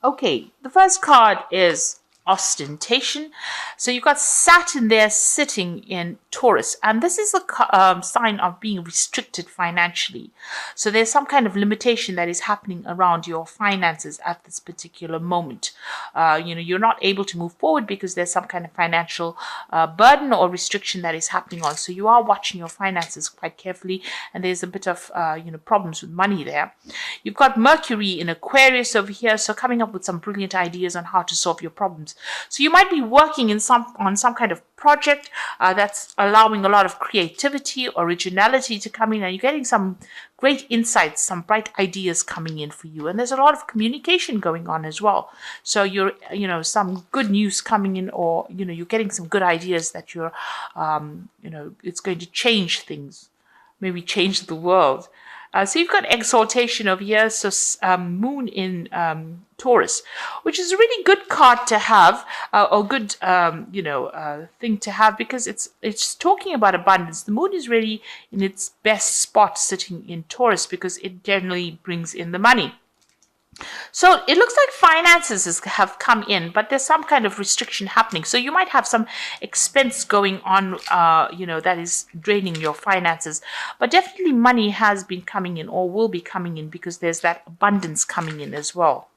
Okay, the first card is ostentation. So you've got Saturn there sitting in Taurus, and this is a sign of being restricted financially. So there's some kind of limitation that is happening around your finances at this particular moment. You're not able to move forward because there's some kind of financial burden or restriction that is happening on. So you are watching your finances quite carefully, and there's a bit of problems with money there. You've got Mercury in Aquarius over here, so coming up with some brilliant ideas on how to solve your problems. So you might be working on some kind of project that's allowing a lot of creativity, originality to come in, and you're getting some great insights, some bright ideas coming in for you. And there's a lot of communication going on as well. So you're, some good news coming in, or, you're getting some good ideas that you're, it's going to change things, maybe change the world. So you've got exaltation over here, so moon in Taurus, which is a really good card to have, or good, thing to have, because it's talking about abundance. The moon is really in its best spot sitting in Taurus because it generally brings in the money. So it looks like finances have come in, but there's some kind of restriction happening. So you might have some expense going on, that is draining your finances. But definitely money has been coming in, or will be coming in, because there's that abundance coming in as well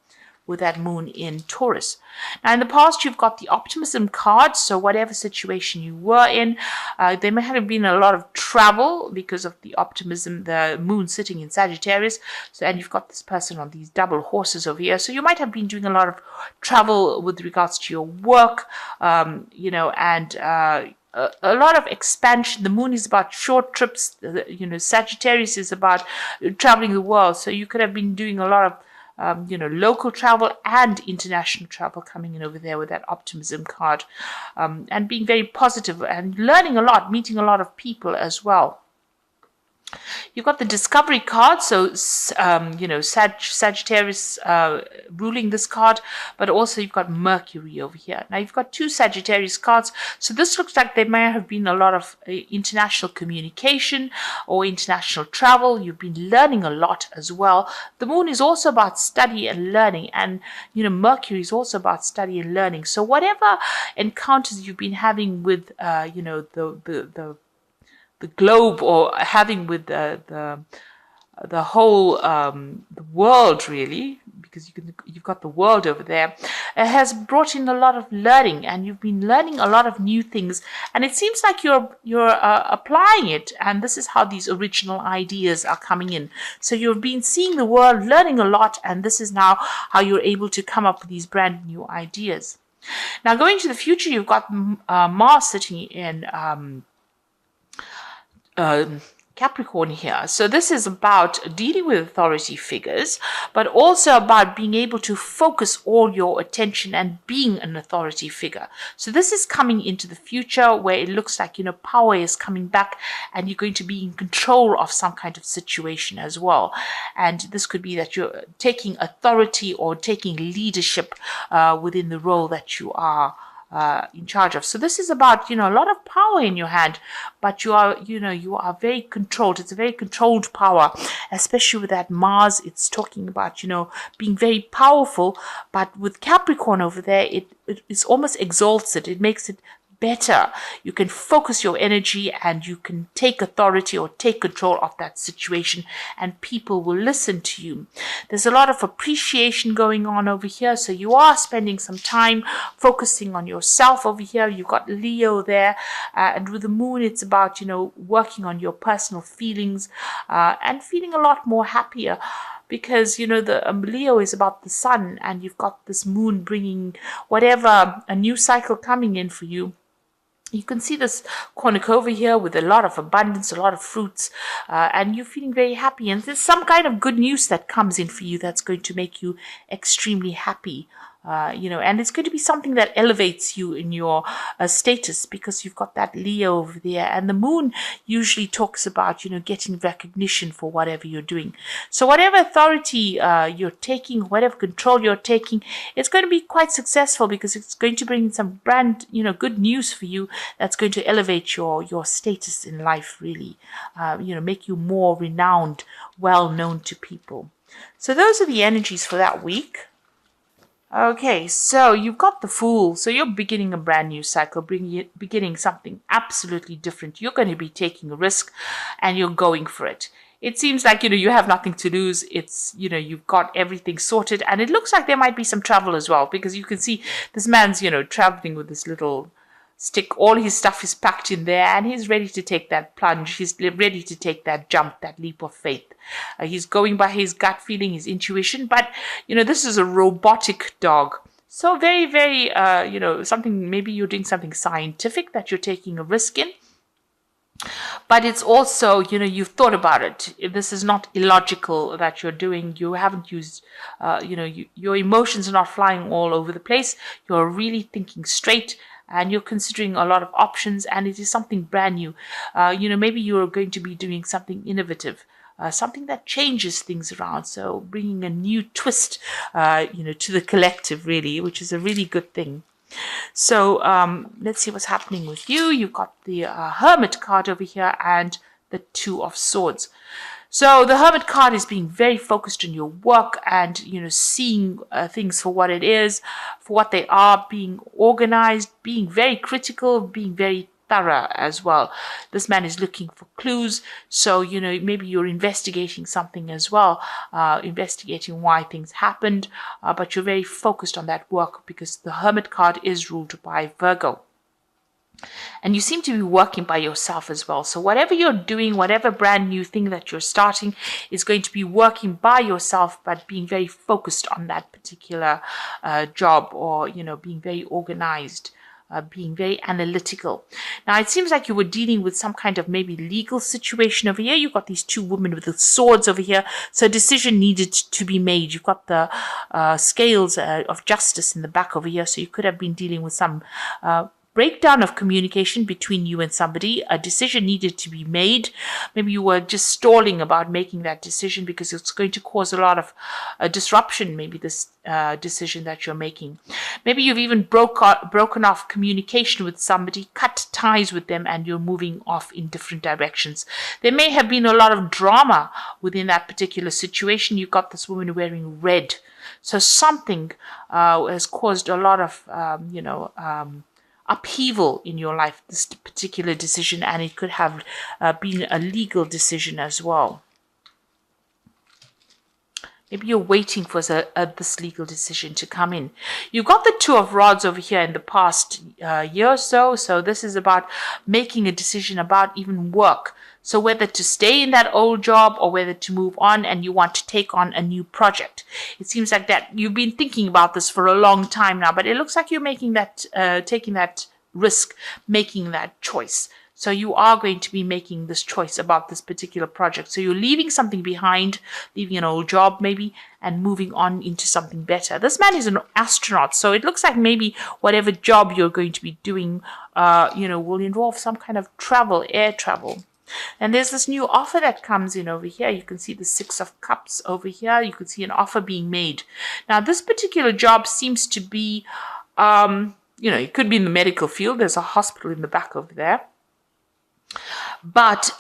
with that moon in Taurus. Now, in the past, you've got the optimism card. So whatever situation you were in, there may have been a lot of travel because of the optimism, the moon sitting in Sagittarius. So, and you've got this person on these double horses over here. So you might have been doing a lot of travel with regards to your work, and a lot of expansion. The moon is about short trips. Sagittarius is about traveling the world. So you could have been doing a lot of local travel and international travel coming in over there with that optimism card, and being very positive and learning a lot, meeting a lot of people as well. You've got the discovery card, so Sagittarius ruling this card, but also you've got Mercury over here. Now you've got two Sagittarius cards, so this looks like there may have been a lot of international communication or international travel. You've been learning a lot as well. The moon is also about study and learning, and Mercury is also about study and learning. So whatever encounters you've been having with the globe, or having with the whole the world, really, because you've got the world over there, has brought in a lot of learning, and you've been learning a lot of new things, and it seems like you're applying it, and this is how these original ideas are coming in. So you've been seeing the world, learning a lot, and this is now how you're able to come up with these brand new ideas. Now, going to the future, you've got Mars sitting in Capricorn here. So this is about dealing with authority figures, but also about being able to focus all your attention and being an authority figure. So this is coming into the future where it looks like, power is coming back, and you're going to be in control of some kind of situation as well. And this could be that you're taking authority or taking leadership within the role that you are in charge of. So this is about, a lot of power in your hand, but you are very controlled. It's a very controlled power, especially with that Mars. It's talking about, being very powerful, but with Capricorn over there, it's almost exalts it. It makes it better. You can focus your energy, and you can take authority or take control of that situation, and people will listen to you. There's a lot of appreciation going on over here, so you are spending some time focusing on yourself over here. You've got Leo there, and with the moon, it's about working on your personal feelings, and feeling a lot more happier, because the Leo is about the sun, and you've got this moon bringing whatever, a new cycle coming in for you. You can see this cornucopia here with a lot of abundance, a lot of fruits, and you're feeling very happy. And there's some kind of good news that comes in for you that's going to make you extremely happy. And it's going to be something that elevates you in your status, because you've got that Leo over there, and the moon usually talks about, getting recognition for whatever you're doing. So whatever authority you're taking, whatever control you're taking, it's going to be quite successful, because it's going to bring some brand, good news for you that's going to elevate your status in life, really, make you more renowned, well known to people. So those are the energies for that week. Okay, so you've got the Fool. So you're beginning a brand new cycle, beginning something absolutely different. You're going to be taking a risk and you're going for it. It seems like, you have nothing to lose. It's, you've got everything sorted. And it looks like there might be some travel as well, because you can see this man's, traveling with this little stick. All his stuff is packed in there and he's ready to take that plunge. He's ready to take that jump, that leap of faith. He's going by his gut feeling, his intuition. But, this is a robotic dog. So very, very, something, maybe you're doing something scientific that you're taking a risk in. But it's also, you've thought about it. This is not illogical that you're doing. You haven't used, your emotions are not flying all over the place. You're really thinking straight and you're considering a lot of options, and it is something brand new. Maybe you're going to be doing something innovative. Something that changes things around. So bringing a new twist, to the collective, really, which is a really good thing. So let's see what's happening with you. You've got the Hermit card over here and the Two of Swords. So the Hermit card is being very focused on your work and, seeing things for what it is, for what they are, being organized, being very critical, being very thorough as well. This man is looking for clues. So, maybe you're investigating something as well, investigating why things happened, but you're very focused on that work because the Hermit card is ruled by Virgo. And you seem to be working by yourself as well. So whatever you're doing, whatever brand new thing that you're starting is going to be working by yourself, but being very focused on that particular job, or, being very organized. Being very analytical. Now, it seems like you were dealing with some kind of maybe legal situation over here. You've got these two women with the swords over here. So a decision needed to be made. You've got the scales of justice in the back over here. So you could have been dealing with some breakdown of communication between you and somebody. A decision needed to be made. Maybe you were just stalling about making that decision because it's going to cause a lot of disruption, maybe this decision that you're making. Maybe you've even broken off communication with somebody, cut ties with them, and you're moving off in different directions. There may have been a lot of drama within that particular situation. You've got this woman wearing red. So something has caused a lot of, upheaval in your life, this particular decision, and it could have been a legal decision as well. Maybe you're waiting for this legal decision to come in. You've got the Two of Rods over here in the past year or so. So this is about making a decision about even work. So whether to stay in that old job or whether to move on, and you want to take on a new project. It seems like that you've been thinking about this for a long time now, but it looks like you're making that, taking that risk, making that choice. So you are going to be making this choice about this particular project. So you're leaving something behind, leaving an old job maybe, and moving on into something better. This man is an astronaut. So it looks like maybe whatever job you're going to be doing, will involve some kind of travel, air travel. And there's this new offer that comes in over here. You can see the Six of Cups over here. You can see an offer being made. Now, this particular job seems to be, it could be in the medical field. There's a hospital in the back over there. But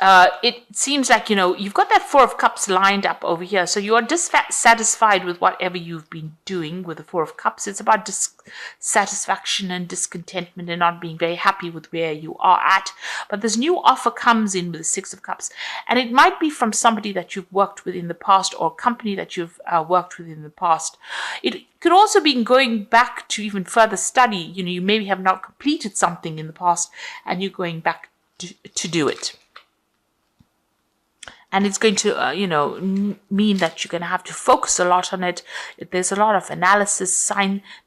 it seems like, you've got that Four of Cups lined up over here. So you are dissatisfied with whatever you've been doing with the Four of Cups. It's about dissatisfaction and discontentment and not being very happy with where you are at. But this new offer comes in with the Six of Cups. And it might be from somebody that you've worked with in the past, or a company that you've worked with in the past. It could also be going back to even further study. You maybe have not completed something in the past and you're going back to do it. And it's going to, mean that you're going to have to focus a lot on it. There's a lot of analysis,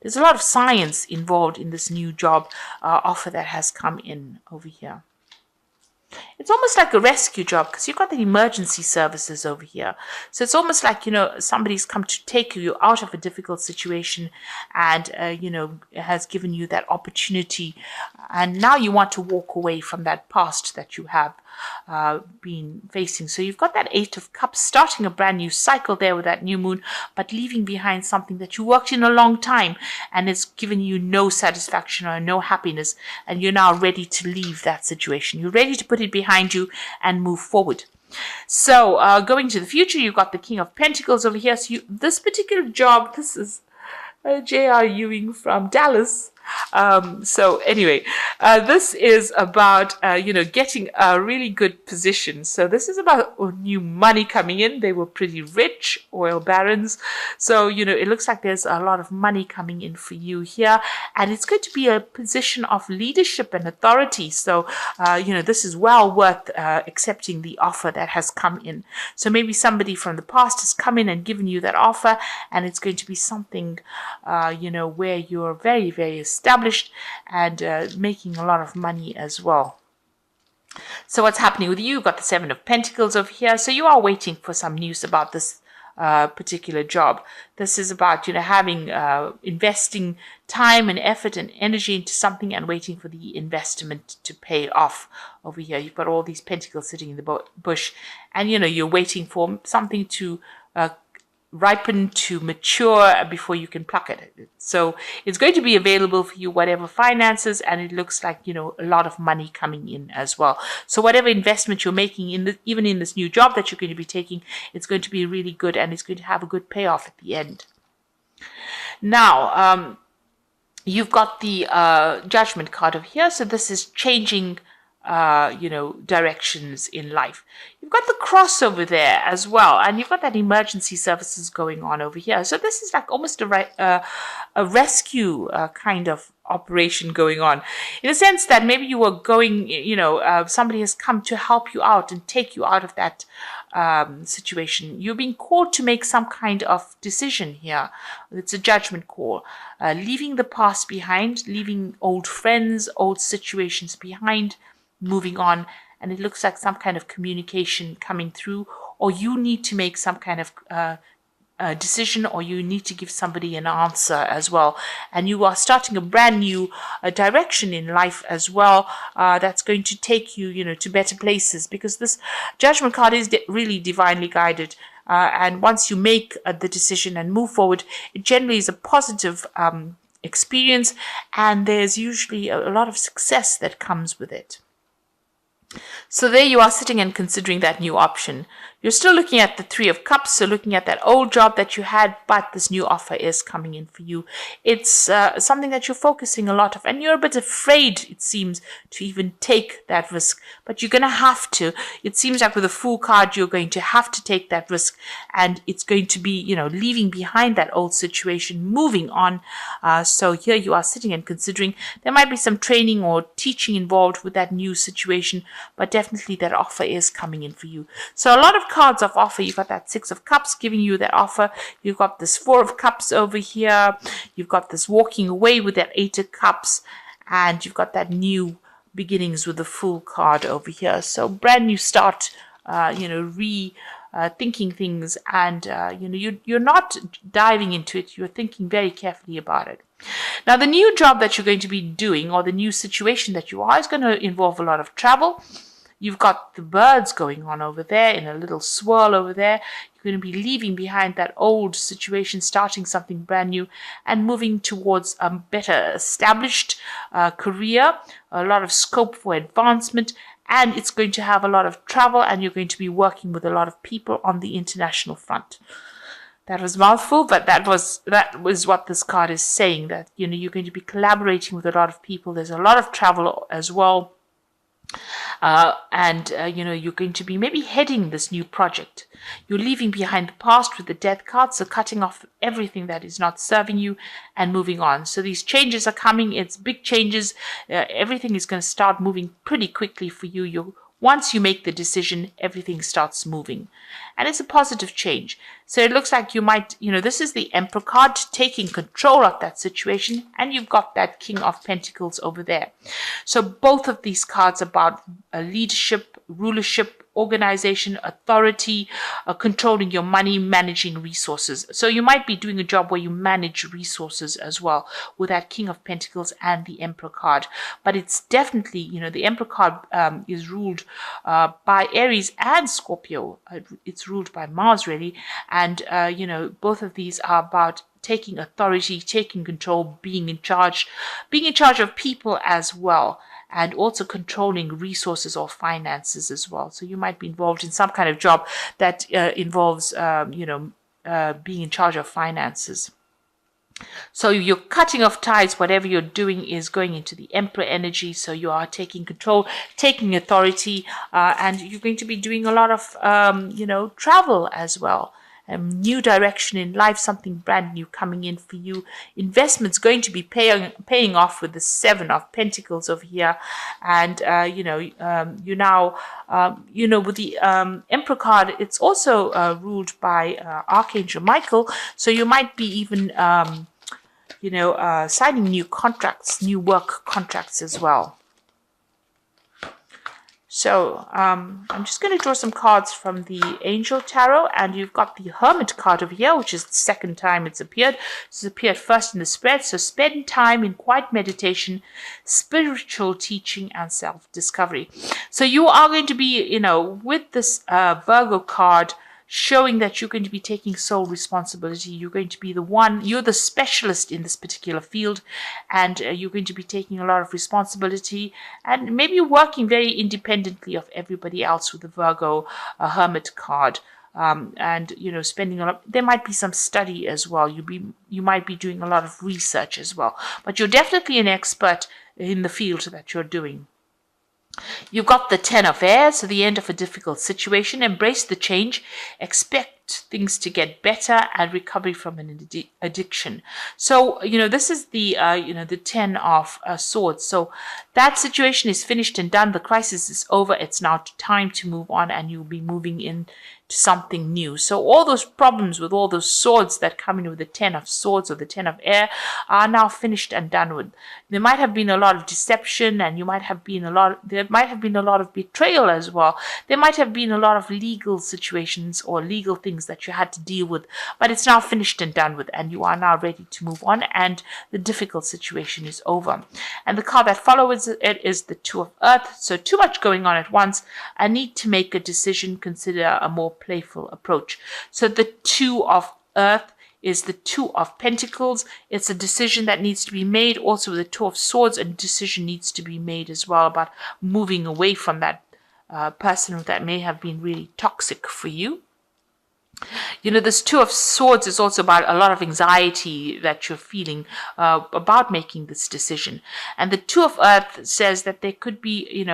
there's a lot of science involved in this new job offer that has come in over here. It's almost like a rescue job because you've got the emergency services over here. So it's almost like, somebody's come to take you out of a difficult situation and, has given you that opportunity. And now you want to walk away from that past that you have been facing. So you've got that Eight of Cups, starting a brand new cycle there with that new moon, but leaving behind something that you worked in a long time and it's given you no satisfaction or no happiness, and you're now ready to leave that situation. You're ready to put it behind you and move forward. So going to the future, you've got the King of Pentacles over here. So this particular job, this is J.R. Ewing from Dallas. So anyway, this is about, getting a really good position. So this is about new money coming in. They were pretty rich, oil barons. So, it looks like there's a lot of money coming in for you here. And it's going to be a position of leadership and authority. So, this is well worth accepting the offer that has come in. So maybe somebody from the past has come in and given you that offer, and it's going to be something, where you're very, very established and making a lot of money as well. So what's happening with you? You've got the Seven of Pentacles over here. So you are waiting for some news about this particular job. This is about, having, investing time and effort and energy into something and waiting for the investment to pay off over here. You've got all these pentacles sitting in the bush, and, you're waiting for something to ripen, to mature before you can pluck it. So it's going to be available for you, whatever finances, and it looks like, a lot of money coming in as well. So whatever investment you're making even in this new job that you're going to be taking, it's going to be really good, and it's going to have a good payoff at the end. Now, you've got the Judgment card over here. So this is changing directions in life. You've got the Cross over there as well, and you've got that emergency services going on over here. So this is like almost a rescue kind of operation going on, in a sense that maybe you were going, somebody has come to help you out and take you out of that situation. You're being called to make some kind of decision here. It's a judgment call, leaving the past behind, leaving old friends, old situations behind, moving on. And it looks like some kind of communication coming through, or you need to make some kind of decision, or you need to give somebody an answer as well. And you are starting a brand new direction in life as well, that's going to take you, to better places, because this Judgment card is really divinely guided. And once you make the decision and move forward, it generally is a positive experience, and there's usually a lot of success that comes with it. So there you are, sitting and considering that new option. You're still looking at the Three of Cups, so looking at that old job that you had, but this new offer is coming in for you. It's something that you're focusing a lot of, and you're a bit afraid, it seems, to even take that risk. But you're going to have to. It seems like with the Fool card, you're going to have to take that risk, and it's going to be, leaving behind that old situation, moving on. So here you are, sitting and considering. There might be some training or teaching involved with that new situation, but definitely that offer is coming in for you. So a lot of cards of offer. You've got that Six of Cups giving you that offer. You've got this Four of Cups over here. You've got this walking away with that Eight of Cups. And you've got that new beginnings with the Fool card over here. So brand new start, thinking things, and you're not diving into it. You're thinking very carefully about it. Now, the new job that you're going to be doing, or the new situation that you are, is going to involve a lot of travel. You've got the birds going on over there in a little swirl over there. You're going to be leaving behind that old situation, starting something brand new, and moving towards a better established career, a lot of scope for advancement, and it's going to have a lot of travel, and you're going to be working with a lot of people on the international front. That was a mouthful, but that was what this card is saying, that you're going to be collaborating with a lot of people. There's a lot of travel as well. You're going to be maybe heading this new project. You're leaving behind the past with the Death card, so cutting off everything that is not serving you and moving on. So these changes are coming. It's big changes. Everything is going to start moving pretty quickly for you. Once you make the decision, everything starts moving. And it's a positive change. So it looks like you might, this is the Emperor card, taking control of that situation. And you've got that King of Pentacles over there. So both of these cards are about leadership, rulership, organization, authority, controlling your money, managing resources. So you might be doing a job where you manage resources as well, with that King of Pentacles and the Emperor card. But it's definitely, the Emperor card is ruled by Aries and Scorpio. It's ruled by Mars, really. And, both of these are about taking authority, taking control, being in charge of people as well, and also controlling resources or finances as well. So you might be involved in some kind of job that involves, being in charge of finances. So you're cutting off ties. Whatever you're doing is going into the Emperor energy. So you are taking control, taking authority, and you're going to be doing a lot of, travel as well. New direction in life, something brand new coming in for you. Investments going to be paying off with the Seven of Pentacles over here, and you now with the Emperor card, it's also ruled by Archangel Michael. So you might be even signing new contracts, new work contracts as well. So I'm just going to draw some cards from the Angel Tarot, and you've got the Hermit card over here, which is the second time it's appeared. It's appeared first in the spread. So spend time in quiet meditation, spiritual teaching, and self-discovery. So you are going to be, with this Virgo card, showing that you're going to be taking sole responsibility. You're going to be you're the specialist in this particular field, and you're going to be taking a lot of responsibility, and maybe you're working very independently of everybody else with the Virgo Hermit card. And spending a lot. There might be some study as well. You might be doing a lot of research as well, but you're definitely an expert in the field that you're doing. You've got the Ten of Airs, so the end of a difficult situation. Embrace the change. Expect things to get better, and recovery from an addiction. So, this is the, the Ten of Swords. So that situation is finished and done. The crisis is over. It's now time to move on, and you'll be moving in to something new. So all those problems with all those swords that come in with the Ten of Swords or the Ten of Air are now finished and done with. There might have been a lot of deception, and there might have been a lot of betrayal as well. There might have been a lot of legal situations or legal things that you had to deal with, but it's now finished and done with, and you are now ready to move on, and the difficult situation is over. And the card that follows it is the Two of Earth. So too much going on at once. I need to make a decision. Consider a more playful approach. So the Two of Earth is the Two of Pentacles. It's a decision that needs to be made. Also, the Two of Swords, a decision needs to be made as well about moving away from that person that may have been really toxic for you. This Two of Swords is also about a lot of anxiety that you're feeling about making this decision. And the Two of Earth says that there could be,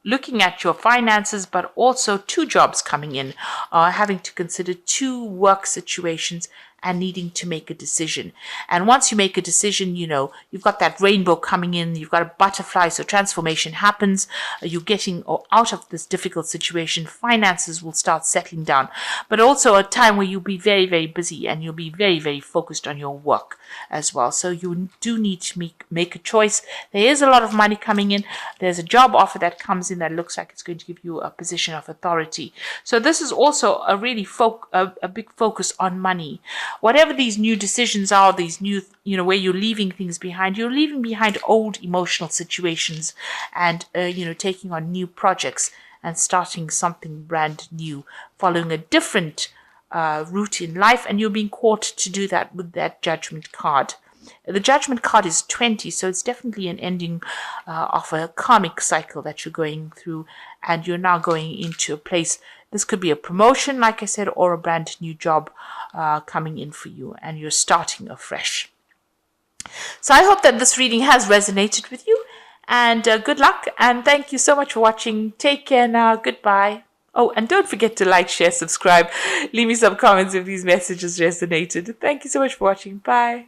looking at your finances, but also two jobs coming in, having to consider two work situations and needing to make a decision. And once you make a decision, you've got that rainbow coming in, you've got a butterfly, so transformation happens, you're getting out of this difficult situation, finances will start settling down, but also a time where you'll be very, very busy, and you'll be very, very focused on your work as well. So you do need to make a choice. There is a lot of money coming in. There's a job offer that comes in that looks like it's going to give you a position of authority. So this is also a really a big focus on money. Whatever these new decisions are, these new, where you're leaving things behind, you're leaving behind old emotional situations, and, taking on new projects and starting something brand new, following a different route in life, and you're being caught to do that with that Judgment card. The Judgment card is 20, so it's definitely an ending of a karmic cycle that you're going through, and you're now going into a place. This could be a promotion, like I said, or a brand new job coming in for you, and you're starting afresh. So I hope that this reading has resonated with you, and good luck, and thank you so much for watching. Take care now. Goodbye. Oh, and don't forget to like, share, subscribe. Leave me some comments if these messages resonated. Thank you so much for watching. Bye.